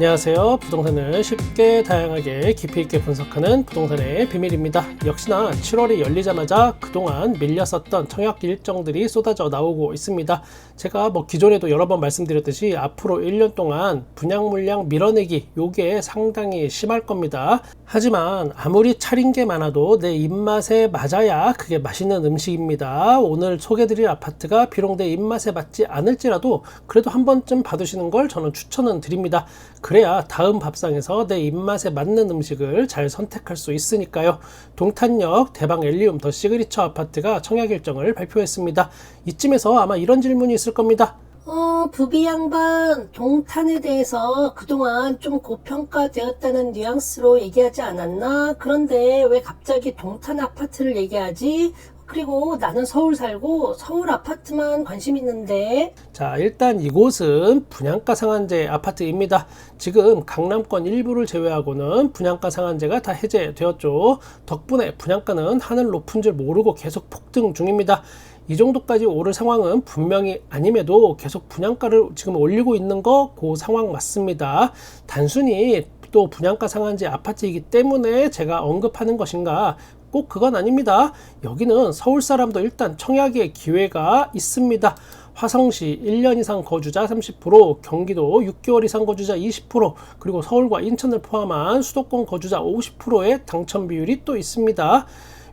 안녕하세요. 부동산을 쉽게 다양하게 깊이 있게 분석하는 부동산의 비밀입니다. 역시나 7월이 열리자마자 그동안 밀렸었던 청약 일정들이 쏟아져 나오고 있습니다. 제가 기존에도 여러 번 말씀드렸듯이 앞으로 1년 동안 분양 물량 밀어내기 요게 상당히 심할 겁니다. 하지만 아무리 차린 게 많아도 내 입맛에 맞아야 그게 맛있는 음식입니다. 오늘 소개드릴 아파트가 비록 내 입맛에 맞지 않을지라도 그래도 한 번쯤 받으시는 걸 저는 추천은 드립니다. 그래야 다음 밥상에서 내 입맛에 맞는 음식을 잘 선택할 수 있으니까요. 동탄역 대방 엘리움 더 시그니처 아파트가 청약 일정을 발표했습니다. 이쯤에서 아마 이런 질문이 있을 겁니다. 부비 양반, 동탄에 대해서 그동안 좀 고평가되었다는 뉘앙스로 얘기하지 않았나? 그런데 왜 갑자기 동탄 아파트를 얘기하지? 그리고 나는 서울 살고 서울 아파트만 관심 있는데. 자, 일단 이곳은 분양가 상한제 아파트입니다. 지금 강남권 일부를 제외하고는 분양가 상한제가 다 해제되었죠. 덕분에 분양가는 하늘 높은 줄 모르고 계속 폭등 중입니다. 이 정도까지 오를 상황은 분명히 아님에도 계속 분양가를 지금 올리고 있는 거 그 상황 맞습니다. 단순히 또 분양가 상한제 아파트이기 때문에 제가 언급하는 것인가? 꼭 그건 아닙니다. 여기는 서울 사람도 일단 청약의 기회가 있습니다. 화성시 1년 이상 거주자 30%, 경기도 6개월 이상 거주자 20%, 그리고 서울과 인천을 포함한 수도권 거주자 50%의 당첨 비율이 또 있습니다.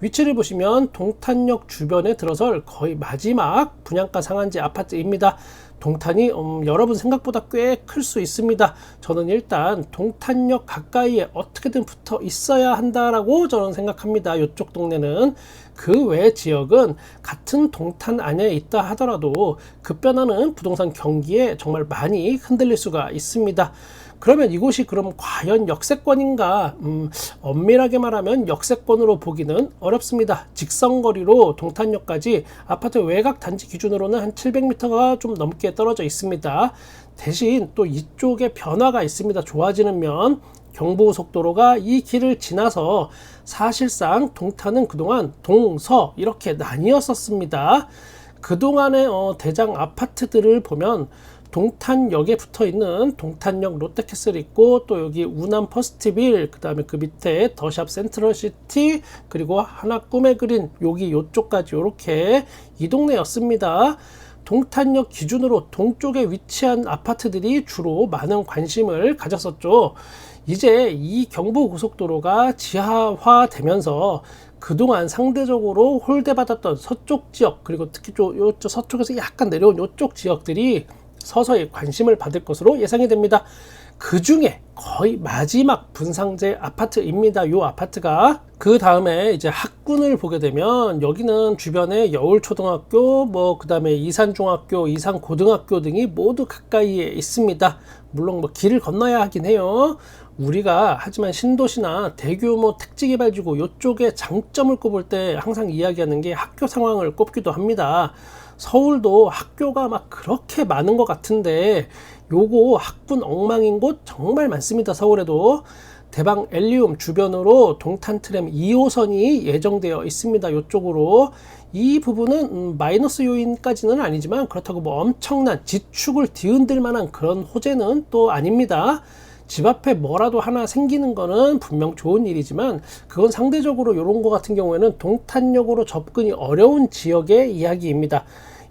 위치를 보시면 동탄역 주변에 들어설 거의 마지막 분양가 상한제 아파트입니다. 동탄이 여러분 생각보다 꽤 클 수 있습니다. 저는 일단 동탄역 가까이에 어떻게든 붙어 있어야 한다라고 저는 생각합니다. 이쪽 동네는. 그 외 지역은 같은 동탄 안에 있다 하더라도 급변하는 부동산 경기에 정말 많이 흔들릴 수가 있습니다. 그러면 이곳이 그럼 과연 역세권인가? 엄밀하게 말하면 역세권으로 보기는 어렵습니다. 직선거리로 동탄역까지 아파트 외곽 단지 기준으로는 한 700m가 좀 넘게 떨어져 있습니다. 대신 또 이쪽에 변화가 있습니다. 좋아지는 면. 경부고속도로가 이 길을 지나서 사실상 동탄은 그동안 동서 이렇게 나뉘었었습니다. 그동안의 대장 아파트들을 보면 동탄역에 붙어있는 동탄역 롯데캐슬 있고, 또 여기 우남 퍼스트빌, 그 다음에 그 밑에 더샵 센트럴시티, 그리고 하나 꿈의 그린, 여기 요쪽까지 이렇게 이 동네였습니다. 동탄역 기준으로 동쪽에 위치한 아파트들이 주로 많은 관심을 가졌었죠. 이제 이 경부고속도로가 지하화되면서 그동안 상대적으로 홀대받았던 서쪽 지역, 그리고 특히 요쪽 서쪽에서 약간 내려온 요쪽 지역들이 서서히 관심을 받을 것으로 예상이 됩니다. 그 중에 거의 마지막 분상제 아파트입니다. 요 아파트가. 그 다음에 이제 학군을 보게 되면 여기는 주변에 여울초등학교, 그 다음에 이산중학교, 이산고등학교 등이 모두 가까이에 있습니다. 물론 길을 건너야 하긴 해요. 우리가 하지만 신도시나 대규모 택지개발지구 요쪽에 장점을 꼽을 때 항상 이야기하는 게 학교 상황을 꼽기도 합니다. 서울도 학교가 막 그렇게 많은 것 같은데 요거 학군 엉망인 곳 정말 많습니다. 서울에도. 대방 엘리움 주변으로 동탄트램 2호선이 예정되어 있습니다. 이쪽으로. 이 부분은 마이너스 요인까지는 아니지만 그렇다고 엄청난 지축을 뒤흔들 만한 그런 호재는 또 아닙니다. 집 앞에 뭐라도 하나 생기는 거는 분명 좋은 일이지만 그건 상대적으로 이런 거 같은 경우에는 동탄역으로 접근이 어려운 지역의 이야기입니다.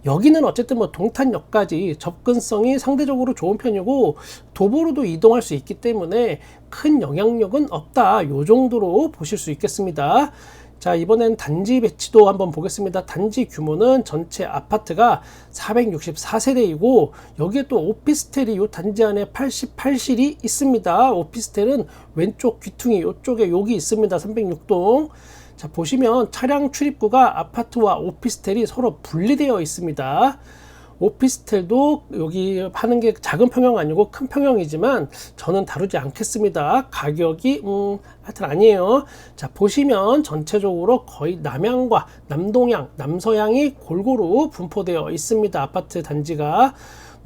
여기는 어쨌든 동탄역까지 접근성이 상대적으로 좋은 편이고 도보로도 이동할 수 있기 때문에 큰 영향력은 없다. 요 정도로 보실 수 있겠습니다. 자, 이번엔 단지 배치도 한번 보겠습니다. 단지 규모는 전체 아파트가 464세대이고 여기에 또 오피스텔이 이 단지 안에 88실이 있습니다. 오피스텔은 왼쪽 귀퉁이 이쪽에 여기 있습니다. 306동. 자, 보시면 차량 출입구가 아파트와 오피스텔이 서로 분리되어 있습니다. 오피스텔도 여기 하는 게 작은 평형 아니고 큰 평형이지만 저는 다루지 않겠습니다. 가격이 하여튼 아니에요. 자, 보시면 전체적으로 거의 남향과 남동향, 남서향이 골고루 분포되어 있습니다. 아파트 단지가.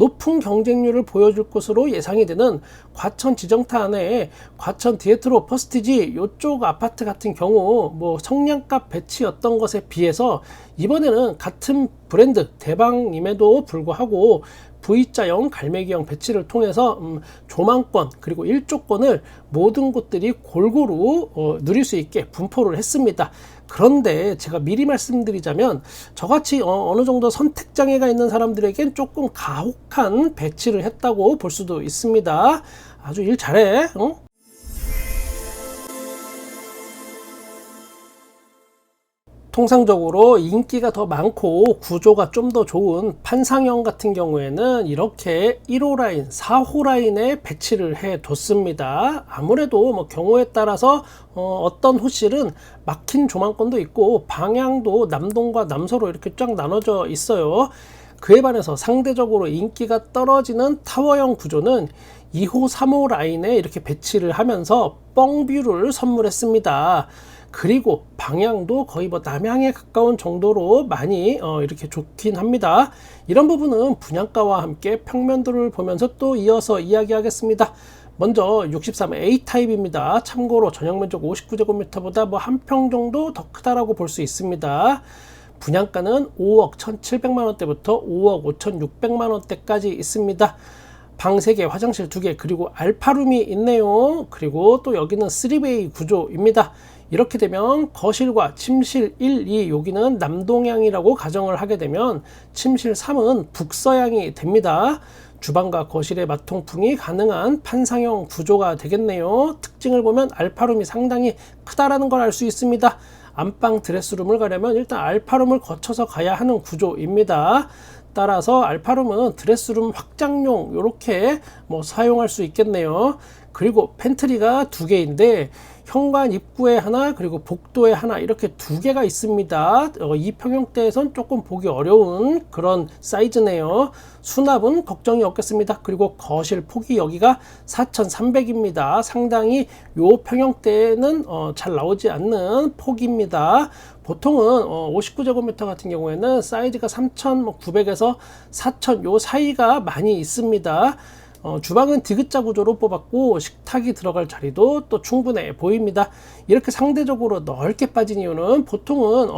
높은 경쟁률을 보여줄 것으로 예상이 되는 과천 지정타 안에 과천 디에트로 퍼스티지 이쪽 아파트 같은 경우 성량값 배치였던 것에 비해서 이번에는 같은 브랜드 대방임에도 불구하고 V자형 갈매기형 배치를 통해서 조망권 그리고 일조권을 모든 곳들이 골고루 누릴 수 있게 분포를 했습니다. 그런데 제가 미리 말씀드리자면 저같이 어느 정도 선택장애가 있는 사람들에겐 조금 가혹한 배치를 했다고 볼 수도 있습니다. 아주 일 잘해. 통상적으로 인기가 더 많고 구조가 좀 더 좋은 판상형 같은 경우에는 이렇게 1호 라인, 4호 라인에 배치를 해 뒀습니다. 아무래도 뭐 경우에 따라서 어떤 호실은 막힌 조망권도 있고 방향도 남동과 남서로 이렇게 쫙 나눠져 있어요. 그에 반해서 상대적으로 인기가 떨어지는 타워형 구조는 2호, 3호 라인에 이렇게 배치를 하면서 뻥뷰를 선물했습니다. 그리고 방향도 거의 뭐 남향에 가까운 정도로 많이 이렇게 좋긴 합니다. 이런 부분은 분양가와 함께 평면도를 보면서 또 이어서 이야기하겠습니다. 먼저 63A 타입입니다. 참고로 전용 면적 59제곱미터보다 뭐 한 평 정도 더 크다라고 볼 수 있습니다. 분양가는 5억 1,700만원대부터 5억 5,600만원대까지 있습니다. 방 3개, 화장실 2개, 그리고 알파룸이 있네요. 그리고 또 여기는 3베이 구조입니다. 이렇게 되면 거실과 침실 1, 2 여기는 남동향이라고 가정을 하게 되면 침실 3은 북서향이 됩니다. 주방과 거실의 맞통풍이 가능한 판상형 구조가 되겠네요. 특징을 보면 알파룸이 상당히 크다라는 걸 알 수 있습니다. 안방 드레스룸을 가려면 일단 알파룸을 거쳐서 가야 하는 구조입니다. 따라서 알파룸은 드레스룸 확장용 이렇게 뭐 사용할 수 있겠네요. 그리고 팬트리가 2개인데 현관 입구에 하나 그리고 복도에 하나 이렇게 2개가 있습니다. 이 평형대에선 조금 보기 어려운 그런 사이즈네요. 수납은 걱정이 없겠습니다. 그리고 거실 폭이 여기가 4,300입니다. 상당히 요 평형대에는 잘 나오지 않는 폭입니다. 보통은 59제곱미터 같은 경우에는 사이즈가 3,900에서 4,000 요 사이가 많이 있습니다. 주방은 디귿자 구조로 뽑았고 식탁이 들어갈 자리도 또 충분해 보입니다. 이렇게 상대적으로 넓게 빠진 이유는 보통은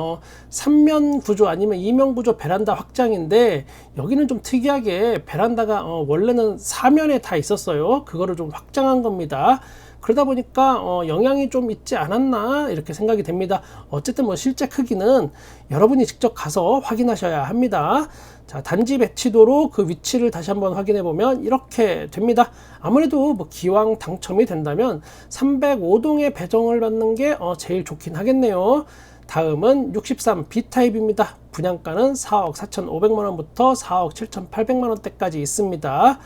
3면 구조 아니면 2면 구조 베란다 확장인데 여기는 좀 특이하게 베란다가 원래는 4면에 다 있었어요. 그거를 좀 확장한 겁니다. 그러다 보니까 영향이 좀 있지 않았나 이렇게 생각이 됩니다. 어쨌든 뭐 실제 크기는 여러분이 직접 가서 확인하셔야 합니다. 자, 단지 배치도로 그 위치를 다시 한번 확인해 보면 이렇게 됩니다. 아무래도 뭐 기왕 당첨이 된다면 305동에 배정을 받는 게 제일 좋긴 하겠네요. 다음은 63B 타입입니다. 분양가는 4억 4,500만원부터 4억 7,800만원대까지 있습니다.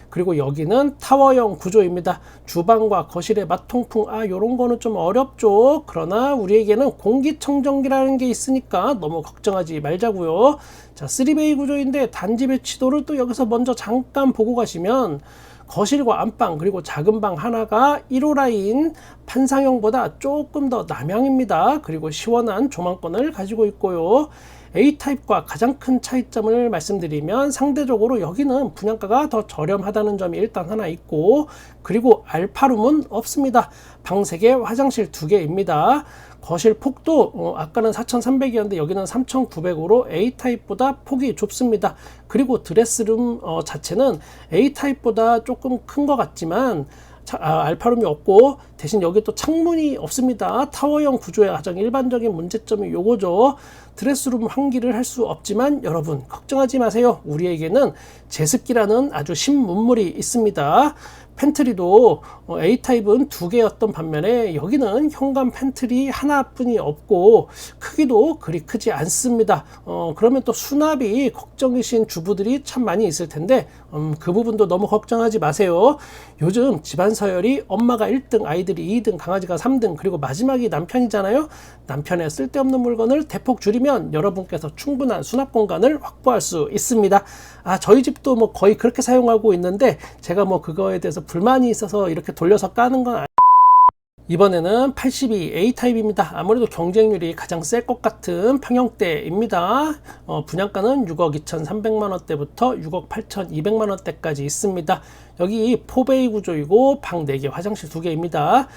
그리고 여기는 타워형 구조입니다. 주방과 거실의 맞통풍, 요런 거는 좀 어렵죠. 그러나 우리에게는 공기청정기라는 게 있으니까 너무 걱정하지 말자고요. 자, 3베이 구조인데 단지 배치도를 또 여기서 먼저 잠깐 보고 가시면 거실과 안방 그리고 작은 방 하나가 1호 라인 판상형보다 조금 더 남향입니다. 그리고 시원한 조망권을 가지고 있고요. A타입과 가장 큰 차이점을 말씀드리면 상대적으로 여기는 분양가가 더 저렴하다는 점이 일단 하나 있고 그리고 알파룸은 없습니다. 방 3개, 화장실 2개입니다. 거실 폭도 아까는 4,300이었는데 여기는 3,900으로 A타입보다 폭이 좁습니다. 그리고 드레스룸 자체는 A타입보다 조금 큰 것 같지만 알파룸이 없고 대신 여기 또 창문이 없습니다. 타워형 구조의 가장 일반적인 문제점이 요거죠. 드레스룸 환기를 할 수 없지만 여러분 걱정하지 마세요. 우리에게는 제습기라는 아주 신문물이 있습니다. 팬트리도 A타입은 2개였던 반면에 여기는 현관 팬트리 하나뿐이 없고 크기도 그리 크지 않습니다. 그러면 또 수납이 걱정이신 주부들이 참 많이 있을 텐데 그 부분도 너무 걱정하지 마세요. 요즘 집안 서열이 엄마가 1등, 아이들이 2등, 강아지가 3등 그리고 마지막이 남편이잖아요. 남편의 쓸데없는 물건을 대폭 줄이면 여러분께서 충분한 수납 공간을 확보할 수 있습니다. 저희 집도 뭐 거의 그렇게 사용하고 있는데 제가 뭐 그거에 대해서 불만이 있어서 이렇게 돌려서 까는 건 이번에는 82A 타입입니다. 아무래도 경쟁률이 가장 셀 것 같은 평형대입니다. 분양가는 6억 2,300만원대부터 6억 8,200만원대까지 있습니다. 여기 4베이 구조이고 방 4개, 화장실 2개입니다.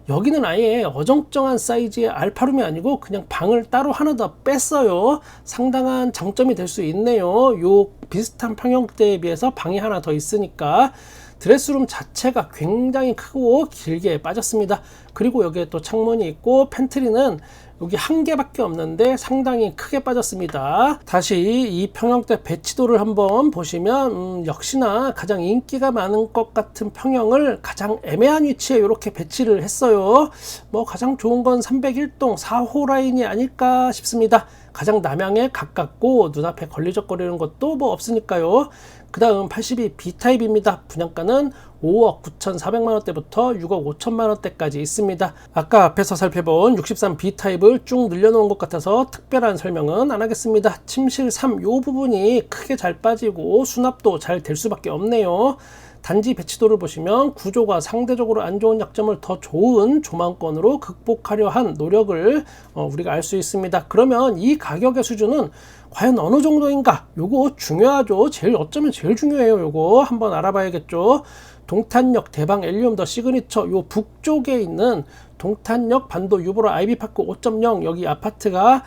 여기는 아예 어정쩡한 사이즈의 알파룸이 아니고 그냥 방을 따로 하나 더 뺐어요. 상당한 장점이 될 수 있네요. 요 비슷한 평형대에 비해서 방이 하나 더 있으니까. 드레스룸 자체가 굉장히 크고 길게 빠졌습니다. 그리고 여기에 또 창문이 있고 팬트리는 여기 한 개밖에 없는데 상당히 크게 빠졌습니다. 다시 이 평형대 배치도를 한번 보시면 역시나 가장 인기가 많은 것 같은 평형을 가장 애매한 위치에 이렇게 배치를 했어요. 뭐 가장 좋은 건 301동 4호 라인이 아닐까 싶습니다. 가장 남향에 가깝고 눈앞에 걸리적거리는 것도 뭐 없으니까요. 그 다음 82B 타입입니다. 분양가는 5억 9,400만원대부터 6억 5천만원대까지 있습니다. 아까 앞에서 살펴본 63B 타입을 쭉 늘려놓은 것 같아서 특별한 설명은 안 하겠습니다. 침실 3 요 부분이 크게 잘 빠지고 수납도 잘 될 수밖에 없네요. 단지 배치도를 보시면 구조가 상대적으로 안 좋은 약점을 더 좋은 조망권으로 극복하려 한 노력을 우리가 알 수 있습니다. 그러면 이 가격의 수준은 과연 어느 정도인가? 요거 중요하죠. 어쩌면 제일 중요해요. 요거 한번 알아봐야겠죠. 동탄역 대방 엘리움 더 시그니처 요 북쪽에 있는 동탄역 반도 유보라 아이비파크 5.0 여기 아파트가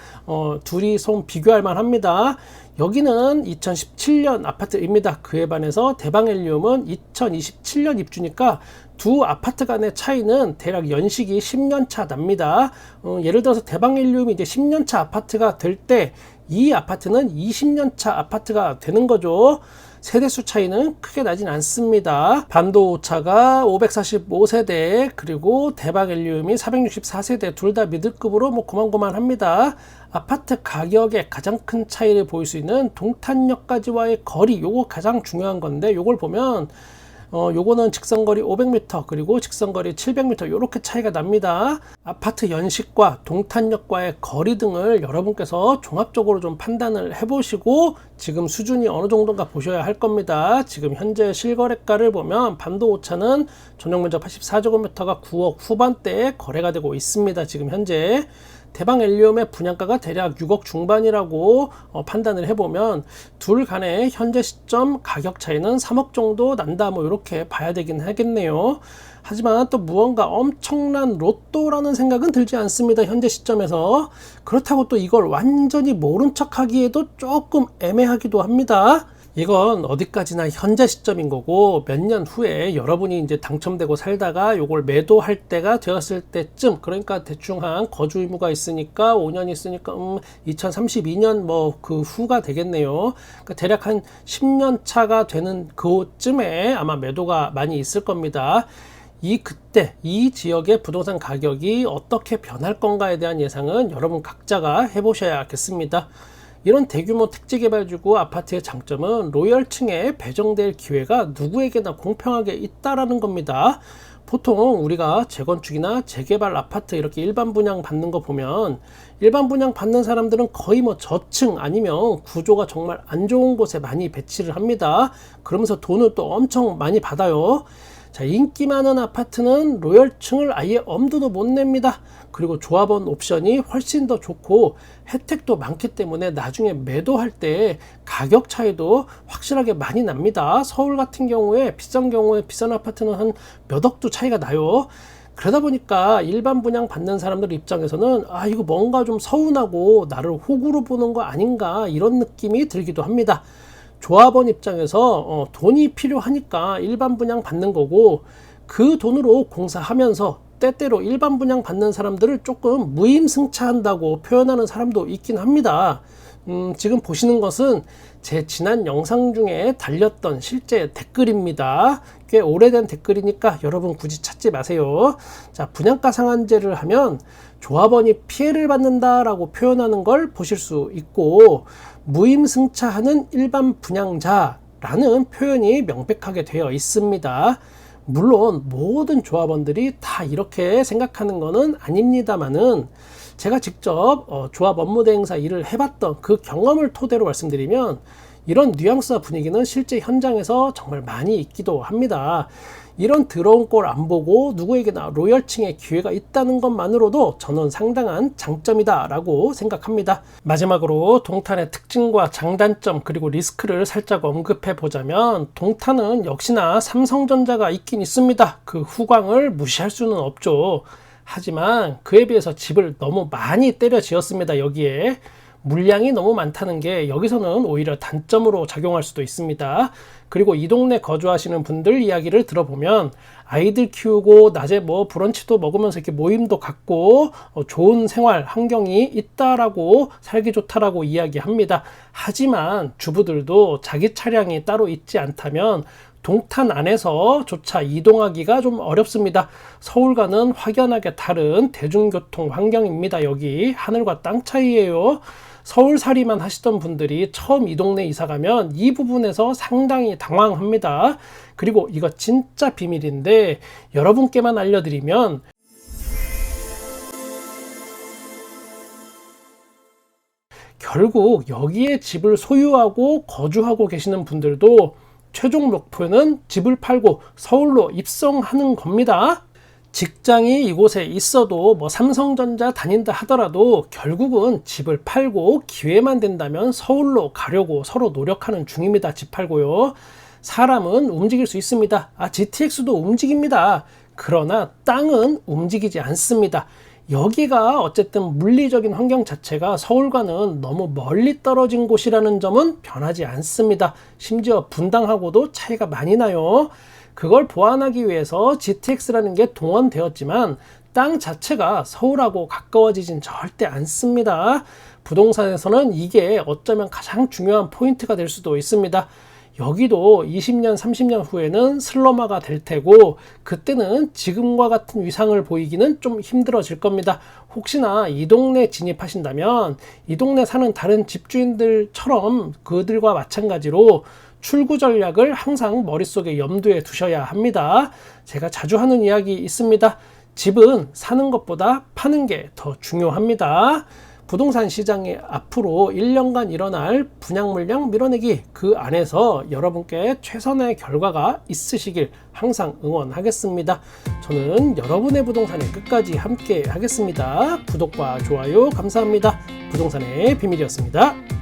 둘이 좀 비교할 만합니다. 여기는 2017년 아파트입니다. 그에 반해서 대방 엘리움은 2027년 입주니까 두 아파트 간의 차이는 대략 연식이 10년 차 납니다. 예를 들어서 대방 엘리움이 이제 10년 차 아파트가 될 때 이 아파트는 20년 차 아파트가 되는 거죠. 세대수 차이는 크게 나진 않습니다. 반도차가 545세대 그리고 대방 엘리움이 464세대 둘 다 미들급으로 뭐 고만고만합니다. 아파트 가격의 가장 큰 차이를 보일 수 있는 동탄역까지와의 거리 요거 가장 중요한 건데 요걸 보면 요거는 직선거리 500m 그리고 직선거리 700m 이렇게 차이가 납니다. 아파트 연식과 동탄역과의 거리 등을 여러분께서 종합적으로 좀 판단을 해보시고 지금 수준이 어느 정도인가 보셔야 할 겁니다. 지금 현재 실거래가를 보면 반도 5차는 전용면적 84제곱미터가 9억 후반대에 거래가 되고 있습니다. 지금 현재 대방 엘리움의 분양가가 대략 6억 중반이라고 판단을 해보면 둘 간의 현재 시점 가격 차이는 3억 정도 난다 뭐 이렇게 봐야 되긴 하겠네요. 하지만 또 무언가 엄청난 로또라는 생각은 들지 않습니다. 현재 시점에서. 그렇다고 또 이걸 완전히 모른 척 하기에도 조금 애매하기도 합니다. 이건 어디까지나 현재 시점인 거고 몇 년 후에 여러분이 이제 당첨되고 살다가 요걸 매도할 때가 되었을 때쯤 그러니까 대충 한 거주 의무가 있으니까 5년 있으니까 2032년 뭐 그 후가 되겠네요. 그러니까 대략 한 10년 차가 되는 그쯤에 아마 매도가 많이 있을 겁니다. 그때 이 지역의 부동산 가격이 어떻게 변할 건가에 대한 예상은 여러분 각자가 해보셔야겠습니다. 이런 대규모 택지개발지구 아파트의 장점은 로열층에 배정될 기회가 누구에게나 공평하게 있다라는 겁니다. 보통 우리가 재건축이나 재개발 아파트 이렇게 일반 분양 받는 거 보면 일반 분양 받는 사람들은 거의 뭐 저층 아니면 구조가 정말 안 좋은 곳에 많이 배치를 합니다. 그러면서 돈을 또 엄청 많이 받아요. 자, 인기 많은 아파트는 로열층을 아예 엄두도 못 냅니다. 그리고 조합원 옵션이 훨씬 더 좋고 혜택도 많기 때문에 나중에 매도할 때 가격 차이도 확실하게 많이 납니다. 서울 같은 경우에 비싼 아파트는 한 몇 억도 차이가 나요. 그러다 보니까 일반 분양 받는 사람들 입장에서는 이거 뭔가 좀 서운하고 나를 호구로 보는 거 아닌가 이런 느낌이 들기도 합니다. 조합원 입장에서 돈이 필요하니까 일반 분양 받는 거고 그 돈으로 공사하면서 때때로 일반 분양 받는 사람들을 조금 무임승차한다고 표현하는 사람도 있긴 합니다. 지금 보시는 것은 제 지난 영상 중에 달렸던 실제 댓글입니다. 꽤 오래된 댓글이니까 여러분 굳이 찾지 마세요. 자, 분양가 상한제를 하면 조합원이 피해를 받는다라고 표현하는 걸 보실 수 있고 무임승차하는 일반 분양자라는 표현이 명백하게 되어 있습니다. 물론 모든 조합원들이 다 이렇게 생각하는 것은 아닙니다만은 제가 직접 조합 업무대행사 일을 해봤던 그 경험을 토대로 말씀드리면 이런 뉘앙스와 분위기는 실제 현장에서 정말 많이 있기도 합니다. 이런 더러운 꼴 안 보고 누구에게나 로열층의 기회가 있다는 것만으로도 저는 상당한 장점이다 라고 생각합니다. 마지막으로 동탄의 특징과 장단점 그리고 리스크를 살짝 언급해 보자면, 동탄은 역시나 삼성전자가 있긴 있습니다. 그 후광을 무시할 수는 없죠. 하지만 그에 비해서 집을 너무 많이 때려 지었습니다. 여기에 물량이 너무 많다는 게 여기서는 오히려 단점으로 작용할 수도 있습니다. 그리고 이 동네 거주하시는 분들 이야기를 들어보면 아이들 키우고 낮에 뭐 브런치도 먹으면서 이렇게 모임도 갖고 좋은 생활 환경이 있다라고, 살기 좋다라고 이야기합니다. 하지만 주부들도 자기 차량이 따로 있지 않다면 동탄 안에서조차 이동하기가 좀 어렵습니다. 서울과는 확연하게 다른 대중교통 환경입니다. 여기 하늘과 땅 차이예요. 서울살이만 하시던 분들이 처음 이 동네 이사 가면 이 부분에서 상당히 당황합니다. 그리고 이거 진짜 비밀인데 여러분께만 알려드리면, 결국 여기에 집을 소유하고 거주하고 계시는 분들도 최종 목표는 집을 팔고 서울로 입성하는 겁니다. 직장이 이곳에 있어도 뭐 삼성전자 다닌다 하더라도 결국은 집을 팔고 기회만 된다면 서울로 가려고 서로 노력하는 중입니다. 집 팔고요. 사람은 움직일 수 있습니다. GTX도 움직입니다. 그러나 땅은 움직이지 않습니다. 여기가 어쨌든 물리적인 환경 자체가 서울과는 너무 멀리 떨어진 곳이라는 점은 변하지 않습니다. 심지어 분당하고도 차이가 많이 나요. 그걸 보완하기 위해서 GTX라는 게 동원되었지만 땅 자체가 서울하고 가까워지진 절대 않습니다. 부동산에서는 이게 어쩌면 가장 중요한 포인트가 될 수도 있습니다. 여기도 20년, 30년 후에는 슬럼화가 될 테고 그때는 지금과 같은 위상을 보이기는 좀 힘들어질 겁니다. 혹시나 이 동네 진입하신다면 이 동네 사는 다른 집주인들처럼 그들과 마찬가지로 출구 전략을 항상 머릿속에 염두에 두셔야 합니다. 제가 자주 하는 이야기 있습니다. 집은 사는 것보다 파는 게 더 중요합니다. 부동산 시장이 앞으로 1년간 일어날 분양 물량 밀어내기, 그 안에서 여러분께 최선의 결과가 있으시길 항상 응원하겠습니다. 저는 여러분의 부동산에 끝까지 함께 하겠습니다. 구독과 좋아요 감사합니다. 부동산의 비밀이었습니다.